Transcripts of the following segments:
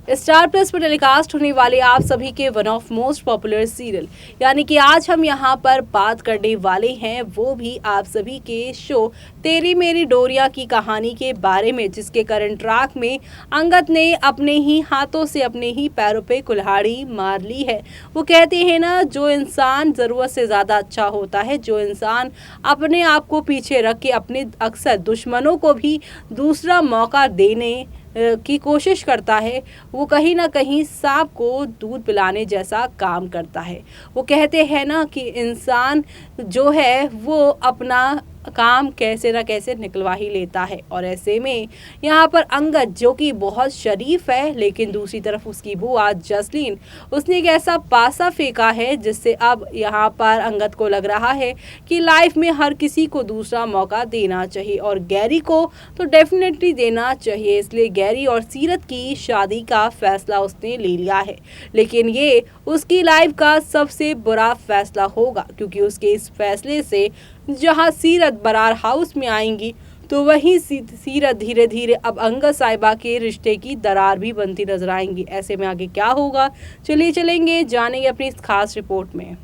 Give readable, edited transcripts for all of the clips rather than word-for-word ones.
Star plus पर telecast होने वाले आप सभी के one of most popular serial यानी कि आज हम यहाँ पर बात करने वाले हैं वो भी आप सभी के शो तेरी मेरी डोरिया की कहानी के बारे में, जिसके करंट ट्रैक में अंगद ने अपने ही हाथों से अपने ही पैरों पे कुल्हाड़ी मार ली है। वो कहते हैं ना, जो इंसान ज़रूरत से ज़्यादा अच्छा होता है, जो इंसान अपने आप को पीछे रख के अपने अक्सर दुश्मनों को भी दूसरा मौका देने की कोशिश करता है, वो कहीं ना कहीं सांप को दूध पिलाने जैसा काम करता है। वो कहते हैं ना कि इंसान जो है वो अपना काम कैसे ना कैसे निकलवा ही लेता है। और ऐसे में यहाँ पर अंगद जो कि बहुत शरीफ है, लेकिन दूसरी तरफ उसकी बुआ जसलीन, उसने एक ऐसा पासा फेंका है जिससे अब यहाँ पर अंगद को लग रहा है कि लाइफ में हर किसी को दूसरा मौका देना चाहिए और गैरी को तो डेफिनेटली देना चाहिए। इसलिए गैरी और सीरत की शादी का फैसला उसने ले लिया है, लेकिन ये उसकी लाइफ का सबसे बुरा फैसला होगा, क्योंकि उसके इस फैसले से जहां सीरत बरार हाउस में आएंगी तो वहीं सीरत धीरे धीरे अब अंगद साहिबा के रिश्ते की दरार भी बनती नजर आएंगी। ऐसे में आगे क्या होगा, चलिए चलेंगे जानेंगे अपनी इस खास रिपोर्ट में।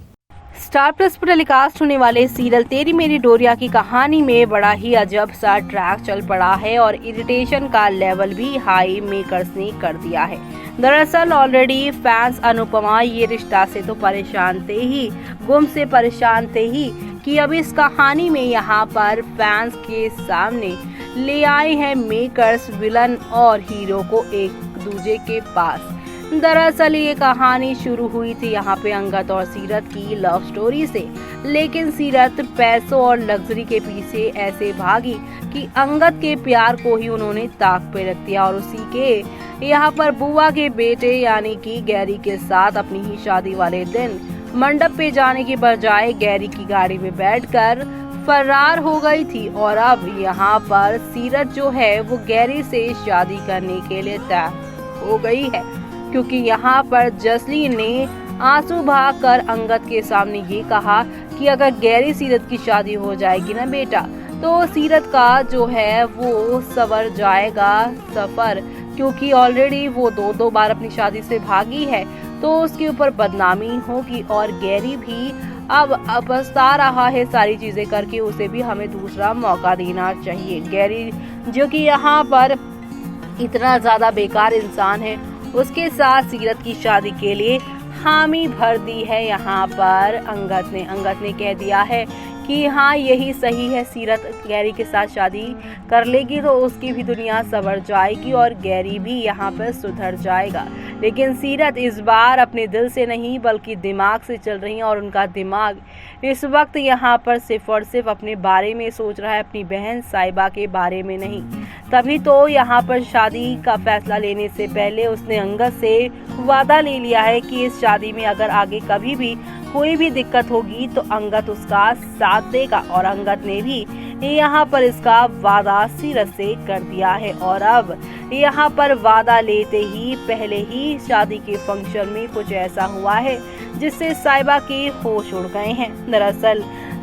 स्टार प्लस पर टेलीकास्ट होने वाले सीरियल तेरी मेरी डोरिया की कहानी में बड़ा ही अजब सा ट्रैक चल पड़ा है और इरिटेशन का लेवल भी हाई मेकर्स ने कर दिया है। दरअसल ऑलरेडी फैंस अनुपमा ये रिश्ता से तो परेशान थे ही, गुम से परेशान थे ही, कि अब इस कहानी में यहाँ पर फैंस के सामने ले आए हैं मेकर्स विलन और हीरो को एक दूसरे के पास। दरअसल ये कहानी शुरू हुई थी यहाँ पे अंगद और सीरत की लव स्टोरी से, लेकिन सीरत पैसों और लग्जरी के पीछे ऐसे भागी कि अंगद के प्यार को ही उन्होंने ताक पे रख दिया और उसी के यहाँ पर बुआ के बेटे यानी कि गैरी के साथ अपनी ही शादी वाले दिन मंडप पे जाने के बजाय गैरी की गाड़ी में बैठकर फरार हो गई थी। और अब यहाँ पर सीरत जो है वो गैरी से शादी करने के लिए तय हो गई है, क्योंकि यहाँ पर जसलीन ने आंसू बहाकर अंगद के सामने ये कहा कि अगर गैरी सीरत की शादी हो जाएगी ना बेटा, तो सीरत का जो है वो सवर जाएगा सफर, क्योंकि ऑलरेडी वो दो बार अपनी शादी से भागी है तो उसके ऊपर बदनामी होगी और गैरी भी अब पछता रहा है सारी चीजें करके, उसे भी हमें दूसरा मौका देना चाहिए। गैरी जो कि यहाँ पर इतना ज्यादा बेकार इंसान है, उसके साथ सीरत की शादी के लिए हामी भर दी है यहाँ पर अंगद ने कह दिया है कि हाँ यही सही है, सीरत गैरी के साथ शादी कर लेगी तो उसकी भी दुनिया संवर जाएगी और गैरी भी यहाँ पर सुधर जाएगा। लेकिन सीरत इस बार अपने दिल से नहीं बल्कि दिमाग से चल रही है और उनका दिमाग इस वक्त यहाँ पर सिर्फ और सिर्फ अपने बारे में सोच रहा है, अपनी बहन साहिबा के बारे में नहीं। तभी तो यहाँ पर शादी का फैसला लेने से पहले उसने अंगद से वादा ले लिया है कि इस शादी में अगर आगे कभी भी कोई भी दिक्कत होगी तो अंगद उसका साथ देगा और अंगद ने भी यहाँ पर इसका वादा सीरत से कर दिया है। और अब यहाँ पर वादा लेते ही पहले ही शादी के फंक्शन में कुछ ऐसा हुआ है जिससे साहिबा के होश उड़ गए हैं। दरअसल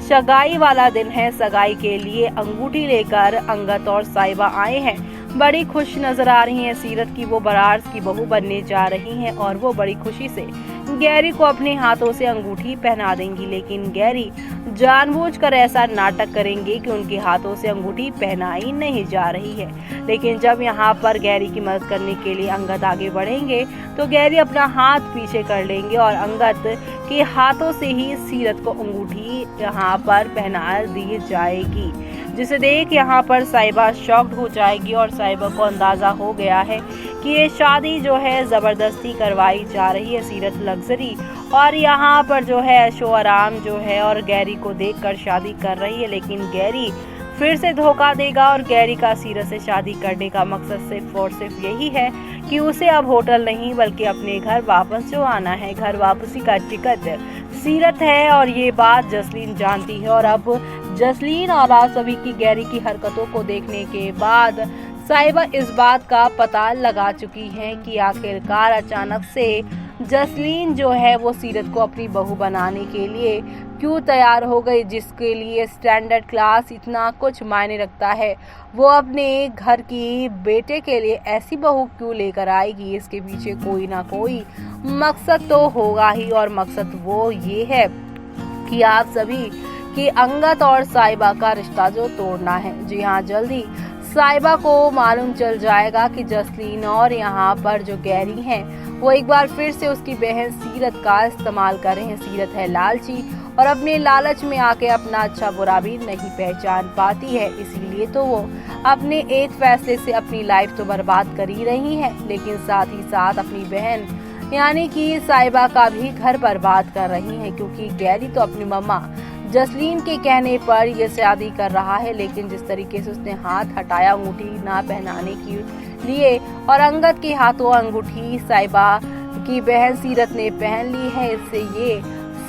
सगाई वाला दिन है, सगाई के लिए अंगूठी लेकर अंगद और साहिबा आए हैं। बड़ी खुश नजर आ रही हैं सीरत की, वो बरार की बहू बनने जा रही हैं और वो बड़ी खुशी से गैरी को अपने हाथों से अंगूठी पहना देंगी। लेकिन गैरी जानबूझकर ऐसा नाटक करेंगे कि उनके हाथों से अंगूठी पहनाई नहीं जा रही है। लेकिन जब यहाँ पर गैरी की मदद करने के लिए अंगद आगे बढ़ेंगे तो गैरी अपना हाथ पीछे कर लेंगे और अंगद के हाथों से ही सीरत को अंगूठी यहाँ पर पहना दी जाएगी, जिसे देख यहाँ पर साहिबा शॉक्ड हो जाएगी और साहिबा को अंदाजा हो गया है कि ये शादी जो है जबरदस्ती करवाई जा रही है। सीरत लग्जरी और यहाँ पर जो है ऐशो आराम जो है और गैरी को देखकर शादी कर रही है, लेकिन गैरी फिर से धोखा देगा और गैरी का सीरत से शादी करने का मकसद सिर्फ और सिर्फ यही है कि उसे अब होटल नहीं बल्कि अपने घर वापस जो आना है, घर वापसी का टिकट सीरत है और ये बात जसलीन जानती है। और अब जसलीन और आप सभी की गैरी की हरकतों को देखने के बाद साहिबा इस बात का पता लगा चुकी हैं कि आखिरकार अचानक से जसलीन जो है वो सीरत को अपनी बहू बनाने के लिए क्यों तैयार हो गई, जिसके लिए स्टैंडर्ड क्लास इतना कुछ मायने रखता है। वो अपने घर की बेटे के लिए ऐसी बहू क्यों लेकर आएगी, इसके पीछे कोई ना कोई मकसद तो होगा ही। और मकसद वो ये है कि आप सभी कि अंगद और साहिबा का रिश्ता जो तोड़ना है। जी हाँ, जल्दी साहिबा को मालूम चल जाएगा कि जसलीन और यहाँ पर जो गैरी हैं वो एक बार फिर से उसकी बहन सीरत का इस्तेमाल कर रहे हैं। सीरत है लालची और अपने लालच में आके अपना अच्छा बुरा भी नहीं पहचान पाती है, इसीलिए तो वो अपने एक फैसले से अपनी लाइफ तो बर्बाद कर ही रही है, लेकिन साथ ही साथ अपनी बहन यानी कि साहिबा का भी घर बर्बाद कर रही है, क्योंकि गैरी तो अपनी मम्मा जसलीन के कहने पर ये शादी कर रहा है। लेकिन जिस तरीके से उसने हाथ हटाया अंगूठी ना पहनाने के लिए और अंगद के हाथों अंगूठी साहिबा की बहन सीरत ने पहन ली है, इससे ये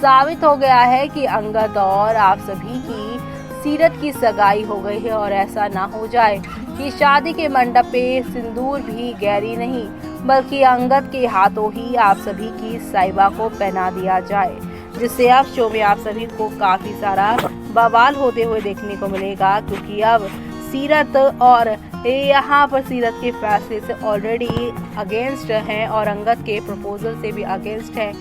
साबित हो गया है कि अंगद और आप सभी की सीरत की सगाई हो गई है। और ऐसा ना हो जाए कि शादी के मंडप पे सिंदूर भी गैरी नहीं बल्कि अंगद के हाथों ही आप सभी की साहिबा को पहना दिया जाए, जिससे अब शो में आप सभी को काफी सारा बवाल होते हुए देखने को मिलेगा। क्योंकि अब सीरत और यहाँ पर सीरत के फैसले से ऑलरेडी अगेंस्ट हैं और अंगद के प्रपोजल से भी अगेंस्ट है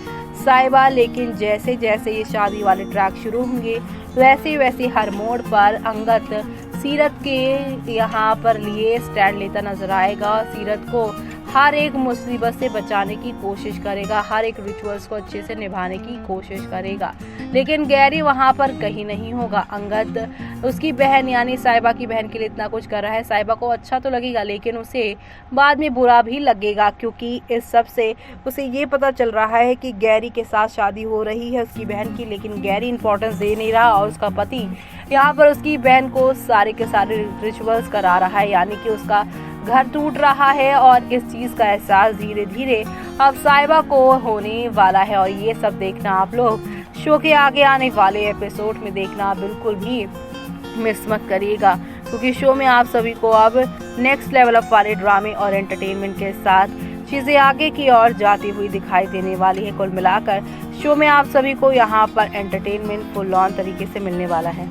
साहिबा। लेकिन जैसे जैसे ये शादी वाले ट्रैक शुरू होंगे वैसे वैसे हर मोड़ पर अंगद सीरत के यहाँ पर लिए स्टैंड लेता नजर आएगा और सीरत को हर एक मुसीबत से बचाने की कोशिश करेगा, हर एक रिचुअल्स को अच्छे से निभाने की कोशिश करेगा। लेकिन गैरी वहाँ पर कहीं नहीं होगा। अंगद उसकी बहन यानी साहिबा की बहन के लिए इतना कुछ कर रहा है, साहिबा को अच्छा तो लगेगा लेकिन उसे बाद में बुरा भी लगेगा, क्योंकि इस सब से उसे ये पता चल रहा है कि गैरी के साथ शादी हो रही है उसकी बहन की, लेकिन गैरी इंपॉर्टेंस दे नहीं रहा और उसका पति यहाँ पर उसकी बहन को सारे के सारे रिचुअल्स करा रहा है, यानी कि उसका घर टूट रहा है। और इस चीज का एहसास धीरे धीरे अब साहिबा को होने वाला है। और ये सब देखना आप लोग शो के आगे आने वाले एपिसोड में देखना बिल्कुल भी मिस मत करिएगा, क्योंकि शो में आप सभी को अब नेक्स्ट लेवल अप वाले ड्रामे और एंटरटेनमेंट के साथ चीजें आगे की ओर जाती हुई दिखाई देने वाली है। कुल मिलाकर शो में आप सभी को यहाँ पर एंटरटेनमेंट फुल ऑन तरीके से मिलने वाला है।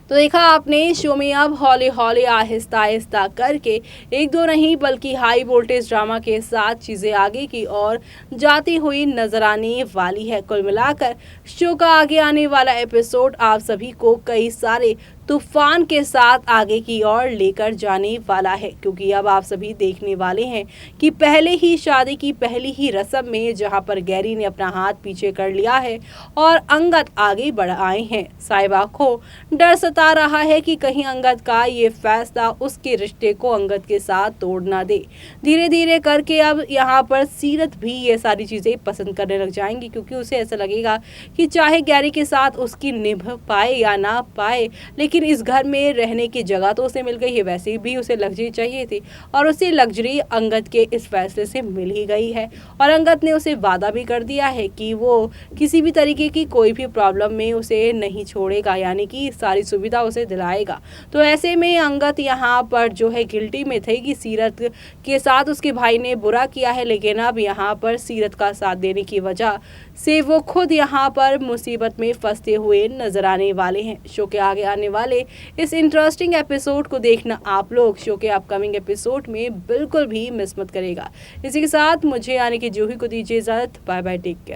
तो देखा आपने शो में अब हौले हौले आहिस्ता आहिस्ता करके एक दो नहीं बल्कि हाई वोल्टेज ड्रामा के साथ चीजें आगे की ओर जाती हुई नजर आने वाली है। कुल मिलाकर शो का आगे आने वाला एपिसोड आप सभी को कई सारे तूफान के साथ आगे की ओर लेकर जाने वाला है, क्योंकि अब आप सभी देखने वाले हैं कि पहले ही शादी की पहली ही रस्म में जहां पर गैरी ने अपना हाथ पीछे कर लिया है और अंगद आगे बढ़ आए हैं, साहिबा को डर सता रहा है कि कहीं अंगद का ये फैसला उसके रिश्ते को अंगद के साथ तोड़ ना दे। धीरे धीरे करके अब यहाँ पर सीरत भी ये सारी चीजें पसंद करने लग जाएंगी, क्योंकि उसे ऐसा लगेगा कि चाहे गैरी के साथ उसकी निभ पाए या ना पाए, लेकिन इस घर में रहने की जगह तो उसे मिल गई है, वैसे भी उसे लग्जरी चाहिए थी और उसे लग्जरी अंगद के इस फैसले से मिल ही गई है। और अंगद ने उसे वादा भी कर दिया है कि वो किसी भी तरीके की कोई भी प्रॉब्लम में उसे नहीं छोड़ेगा, यानी कि सारी सुविधा उसे दिलाएगा। तो ऐसे में अंगद यहाँ पर जो है गिल्टी में थे कि सीरत के साथ उसके भाई ने बुरा किया है, लेकिन अब यहाँ पर सीरत का साथ देने की वजह से वो खुद यहाँ पर मुसीबत में फंसते हुए नजर आने वाले हैं। शो के आगे आने वाले इस इंटरेस्टिंग एपिसोड को देखना आप लोग शो के अपकमिंग एपिसोड में बिल्कुल भी मिस मत करेगा। इसी के साथ मुझे यानी कि जूही को दीजिए इजाजत। Bye bye, take care.